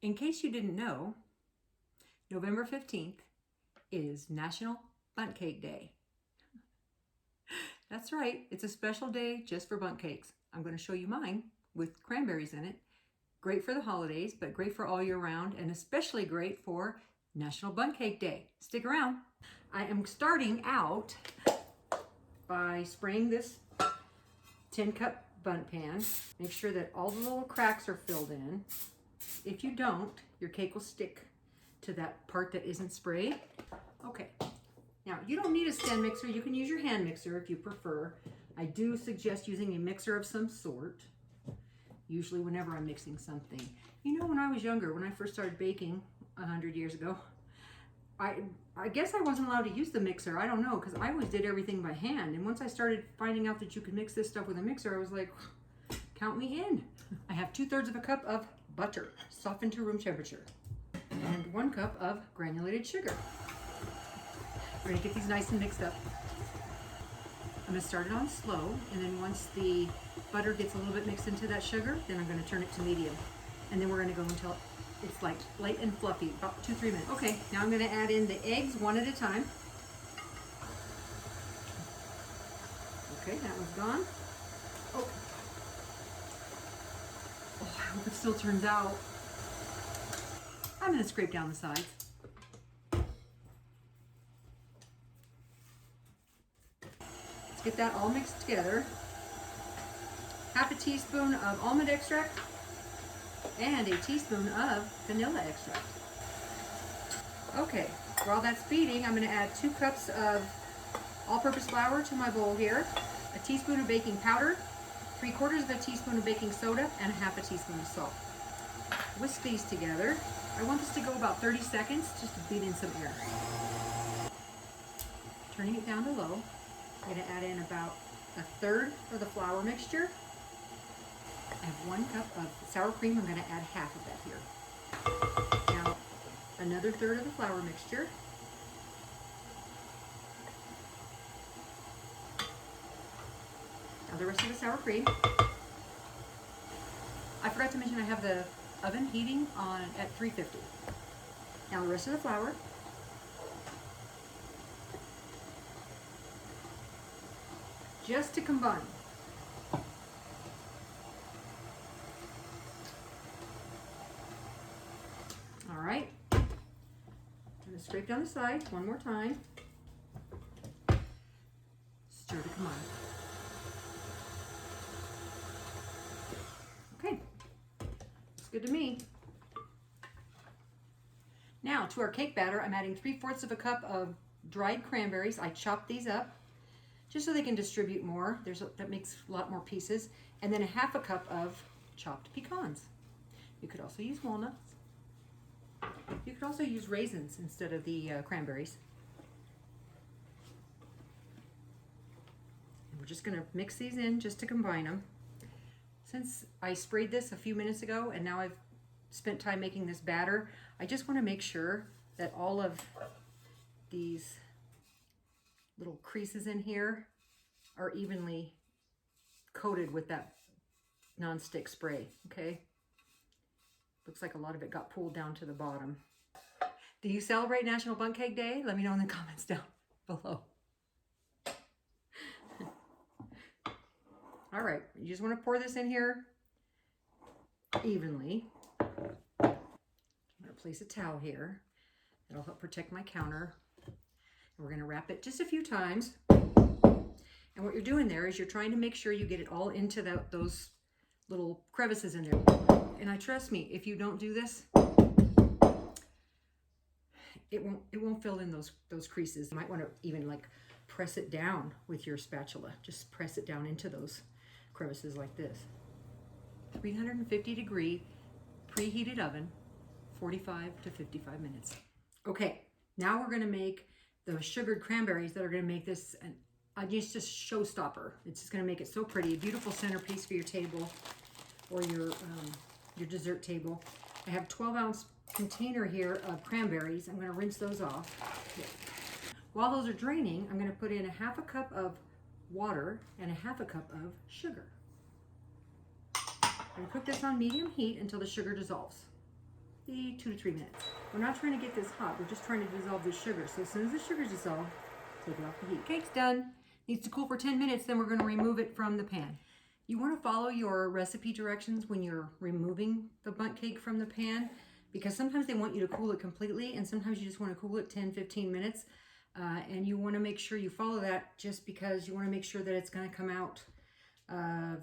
In case you didn't know, November 15th is National Bundt Cake Day. That's right, it's a special day just for bundt cakes. I'm going to show you mine with cranberries in it. Great for the holidays, but great for all year round, and especially great for National Bundt Cake Day. Stick around. I am starting out by spraying this 10-cup bundt pan. Make sure that all the little cracks are filled in. If you don't, your cake will stick to that part that isn't sprayed. Okay, now you don't need a stand mixer. You can use your hand mixer if you prefer. I do suggest using a mixer of some sort, usually whenever I'm mixing something. You know, when I was younger, when I first started baking 100 years ago, I guess I wasn't allowed to use the mixer. I don't know, because I always did everything by hand. And once I started finding out that you could mix this stuff with a mixer, I was like, count me in. I have 2/3 of a cup of butter, softened to room temperature, and 1 cup of granulated sugar. We're gonna get these nice and mixed up. I'm gonna start it on slow, and then once the butter gets a little bit mixed into that sugar, then I'm gonna turn it to medium. And then we're gonna go until it's like light and fluffy, about 2-3 minutes. Okay, now I'm gonna add in the eggs one at a time. Okay, that one's gone. Oh, I hope it still turns out. I'm gonna scrape down the sides. Let's get that all mixed together. 1/2 teaspoon of almond extract and a teaspoon of vanilla extract. Okay, while that's beating, I'm gonna add 2 cups of all-purpose flour to my bowl here, a teaspoon of baking powder, 3/4 of a teaspoon of baking soda, and 1/2 teaspoon of salt. Whisk these together. I want this to go about 30 seconds just to beat in some air. Turning it down to low, I'm going to add in about 1/3 of the flour mixture. I have 1 cup of sour cream. I'm going to add 1/2 of that here. Now, another 1/3 of the flour mixture. Now the rest of the sour cream. I forgot to mention I have the oven heating on at 350. Now the rest of the flour. Just to combine. All right. I'm going to scrape down the sides one more time. Stir to combine. Okay. Looks good to me. Now to our cake batter, I'm adding 3/4 of a cup of dried cranberries. I chopped these up just so they can distribute more. That makes a lot more pieces. And then 1/2 cup of chopped pecans. You could also use walnuts. You could also use raisins instead of the cranberries. And we're just gonna mix these in just to combine them. Since I sprayed this a few minutes ago and now I've spent time making this batter, I just want to make sure that all of these little creases in here are evenly coated with that non-stick spray, okay? Looks like a lot of it got pulled down to the bottom. Do you celebrate National Bundt Cake Day? Let me know in the comments down below. All right, you just want to pour this in here evenly. I'm going to place a towel here. That'll help protect my counter. And we're going to wrap it just a few times. And what you're doing there is you're trying to make sure you get it all into those little crevices in there. And trust me, if you don't do this, it won't fill in those creases. You might want to even like press it down with your spatula. Just press it down into those crevices like this. 350 degree preheated oven, 45 to 55 minutes. Okay, now we're going to make the sugared cranberries that are going to make this just a showstopper. It's just going to make it so pretty, a beautiful centerpiece for your table or your dessert table. I have 12-ounce container here of cranberries. I'm going to rinse those off. Here. While those are draining, I'm going to put in 1/2 cup of water and 1/2 cup of sugar. I'm going to cook this on medium heat until the sugar dissolves. see, 2 to 3 minutes. We're not trying to get this hot, we're just trying to dissolve the sugar. So as soon as the sugar's dissolved, take it off the heat. Cake's done. Needs to cool for 10 minutes, then we're going to remove it from the pan. You want to follow your recipe directions when you're removing the bundt cake from the pan, because sometimes they want you to cool it completely, and sometimes you just want to cool it 10-15 minutes. And you want to make sure you follow that, just because you want to make sure that it's going to come out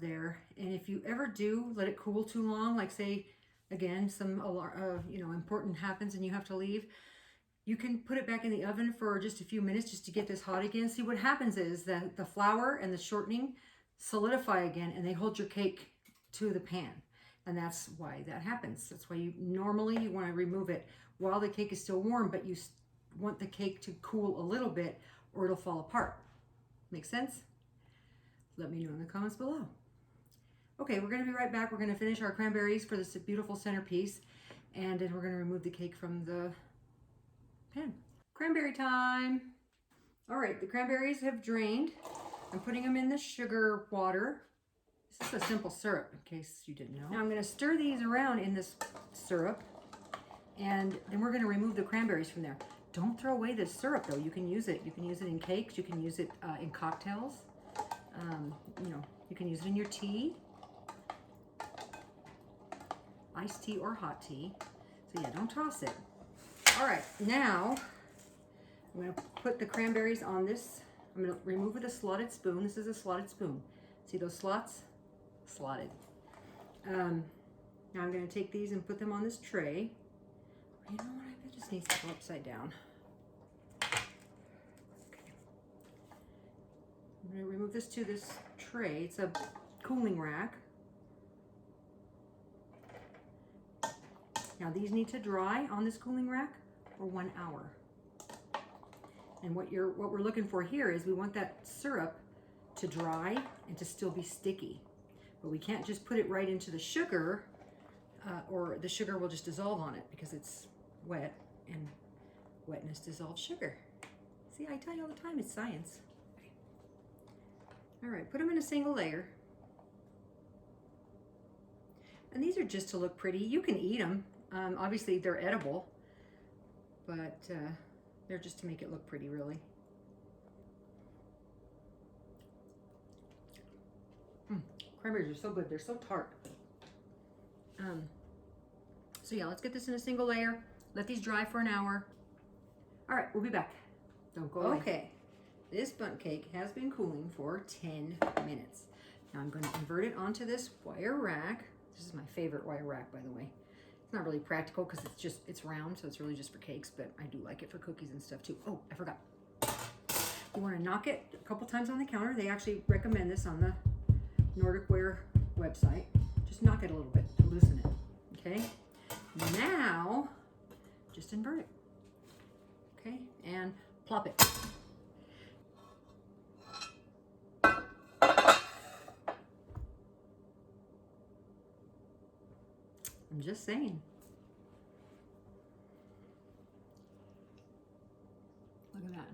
there. And if you ever do let it cool too long, like say again some important happens and you have to leave, you can put it back in the oven for just a few minutes just to get this hot again. See, what happens is that the flour and the shortening solidify again, and they hold your cake to the pan, and that's why that happens. That's why you normally want to remove it while the cake is still warm, but you want the cake to cool a little bit or it'll fall apart. Make sense? Let me know in the comments below. Okay, we're going to be right back. We're going to finish our cranberries for this beautiful centerpiece, and then we're going to remove the cake from the pan. Cranberry time. All right, the cranberries have drained. I'm putting them in the sugar water. This is a simple syrup, in case you didn't know. Now I'm going to stir these around in this syrup, and then we're going to remove the cranberries from there. Don't throw away this syrup though. You can use it. You can use it in cakes. You can use it in cocktails. You can use it in your tea, iced tea or hot tea. So yeah, don't toss it. All right, now I'm going to put the cranberries on this. I'm going to remove with a slotted spoon. This is a slotted spoon. See those slots? Slotted. Now I'm going to take these and put them on this tray. You know what? I bet this needs to go upside down. Okay. I'm going to remove this to this tray. It's a cooling rack. Now these need to dry on this cooling rack for 1 hour. And what we're looking for here is we want that syrup to dry and to still be sticky. But we can't just put it right into the sugar, or the sugar will just dissolve on it because it's wet, and wetness dissolves sugar. See, I tell you all the time, it's science. Okay. All right, put them in a single layer. And these are just to look pretty. You can eat them. Obviously, they're edible, but they're just to make it look pretty, really. Cranberries are so good. They're so tart. So yeah, let's get this in a single layer. Let these dry for an hour. All right, we'll be back. Don't go away. Okay, this bundt cake has been cooling for 10 minutes. Now I'm going to invert it onto this wire rack. This is my favorite wire rack, by the way. It's not really practical because it's round, so it's really just for cakes, but I do like it for cookies and stuff too. Oh, I forgot. You want to knock it a couple times on the counter. They actually recommend this on the Nordic Ware website. Just knock it a little bit to loosen it. Okay? Now, just invert it. Okay? And plop it. I'm just saying. Look at that.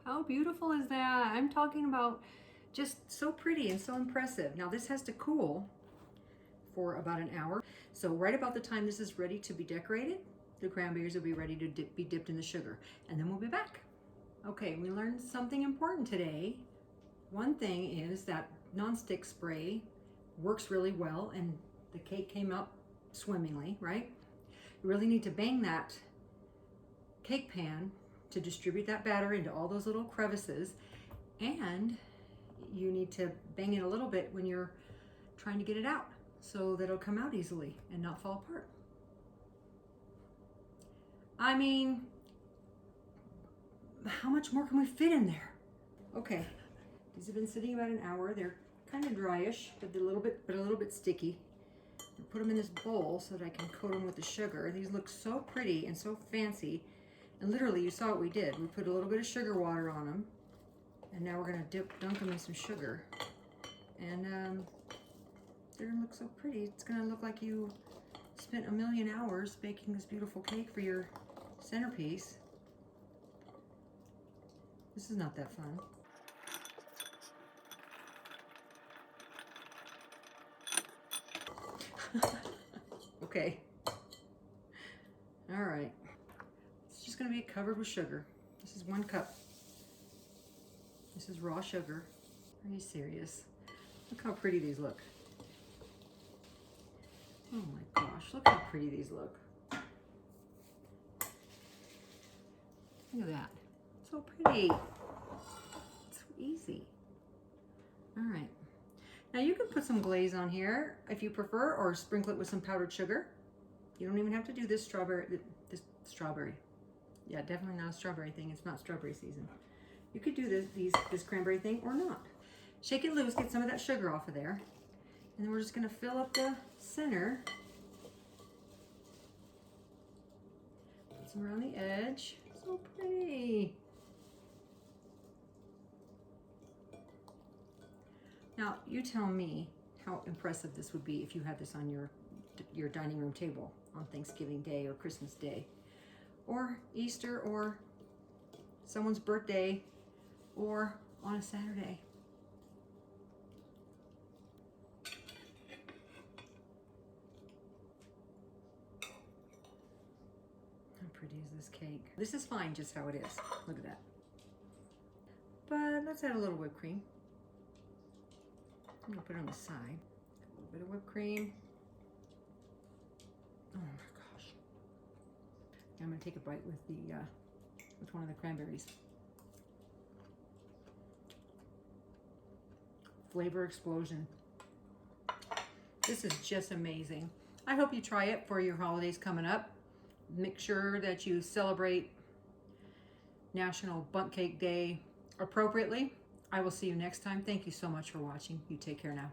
How beautiful is that? I'm talking about just so pretty and so impressive. Now this has to cool for about an hour. So right about the time this is ready to be decorated, the cranberries will be ready to be dipped in the sugar. And then we'll be back. Okay, we learned something important today. One thing is that nonstick spray works really well, and the cake came out swimmingly, right? You really need to bang that cake pan to distribute that batter into all those little crevices, and you need to bang it a little bit when you're trying to get it out so that it'll come out easily and not fall apart. I mean, how much more can we fit in there? Okay, these have been sitting about an hour. They're kind of dryish, but they're a little bit sticky. I'll put them in this bowl so that I can coat them with the sugar. These look so pretty and so fancy. And literally, you saw what we did. We put a little bit of sugar water on them, and now we're gonna dunk them in some sugar. And they're gonna look so pretty. It's gonna look like you spent a million hours baking this beautiful cake for your centerpiece. This is not that fun. Okay. All right. It's just going to be covered with sugar. This is 1 cup. This is raw sugar. Are you serious? Look how pretty these look. Oh my gosh, look how pretty these look. Look at that. So pretty. It's so easy. All right. Now you can put some glaze on here if you prefer, or sprinkle it with some powdered sugar. You don't even have to do this strawberry. Yeah, definitely not a strawberry thing. It's not strawberry season. You could do this cranberry thing or not. Shake it loose, get some of that sugar off of there. And then we're just gonna fill up the center. Put some around the edge. So pretty. Now, you tell me how impressive this would be if you had this on your dining room table on Thanksgiving Day or Christmas Day, or Easter, or someone's birthday, or on a Saturday. How pretty is this cake? This is fine just how it is. Look at that. But let's add a little whipped cream. I'm gonna put it on the side. A little bit of whipped cream. Oh my gosh. Now I'm gonna take a bite with one of the cranberries. Flavor explosion. This is just amazing. I hope you try it for your holidays coming up. Make sure that you celebrate National Bundt Cake Day appropriately. I will see you next time. Thank you so much for watching. You take care now.